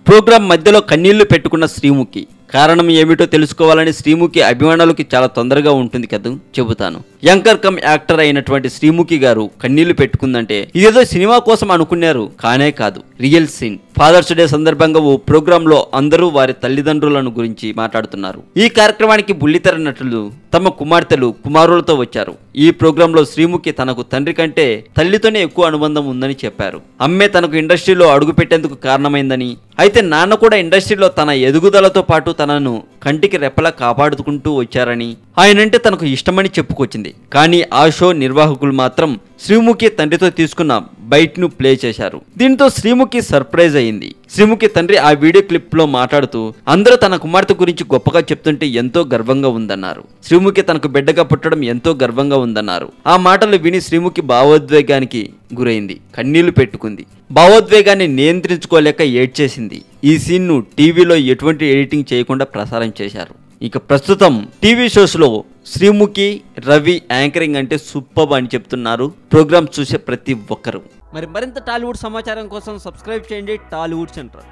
Programme మధ్యలో కన్నీళ్లు పెట్టుకున్న శ్రీముఖి. కారణం ఏమిటో తెలుసుకోవాలని శ్రీముఖి అభిమానులకి చాలా తొందరగా ఉంటుంది కదా, చెబుతాను. యాంకర్ కమ్ యాక్టర్ అయినటువంటి శ్రీముఖి గారు కన్నీళ్లు పెట్టుకుందంటే ఇదేదో సినిమా కోసం అనుకున్నారు, కానే కాదు, రియల్ సీన్. ఫాదర్స్ డే సందర్భంగా ఓ ప్రోగ్రామ్ లో అందరూ వారి తల్లిదండ్రులను గురించి మాట్లాడుతున్నారు. ఈ కార్యక్రమానికి బుల్లితెర నటులు తమ కుమార్తెలు కుమారులతో వచ్చారు. ఈ ప్రోగ్రామ్ లో శ్రీముఖి తనకు తండ్రి కంటే తల్లితోనే ఎక్కువ అనుబంధం ఉందని చెప్పారు. అమ్మే తనకు ఇండస్ట్రీలో అడుగు పెట్టేందుకు కారణమైందని, అయితే నాన్న కూడా ఇండస్ట్రీలో తన ఎదుగుదలతో పాటు తనను కంటికి రెప్పలా కాపాడుకుంటూ వచ్చారని, ఆయనంటే తనకు ఇష్టమని చెప్పుకొచ్చింది. కానీ ఆ షో నిర్వాహకులు మాత్రం శ్రీముఖి తండ్రితో తీసుకున్న బైట్ ను ప్లే చేశారు. దీంతో శ్రీముఖి సర్ప్రైజ్ అయింది. శ్రీముఖి తండ్రి ఆ వీడియో క్లిప్ లో మాట్లాడుతూ అందరూ తన కుమార్తె గురించి గొప్పగా చెప్తుంటే ఎంతో గర్వంగా ఉందన్నారు. శ్రీముఖి తనకు బిడ్డగా పుట్టడం ఎంతో గర్వంగా ఉందన్నారు. ఆ మాటలు విని శ్రీముఖి భావోద్వేగానికి గురైంది, కన్నీళ్లు పెట్టుకుంది. భావోద్వేగాన్ని నియంత్రించుకోలేక ఏడ్చేసింది. ఈ సీన్ ను టీవీలో ఎటువంటి ఎడిటింగ్ చేయకుండా ప్రసారం చేశారు. ఇక ప్రస్తుతం టీవీ షోస్ లో శ్రీముఖి, రవి యాంకరింగ్ అంటే సూపర్ అని చెప్తున్నారు ప్రోగ్రామ్ చూసే ప్రతి ఒక్కరు. మరి మరింత టాలీవుడ్ సమాచారం కోసం సబ్స్క్రైబ్ చేయండి టాలీవుడ్ సెంటర్.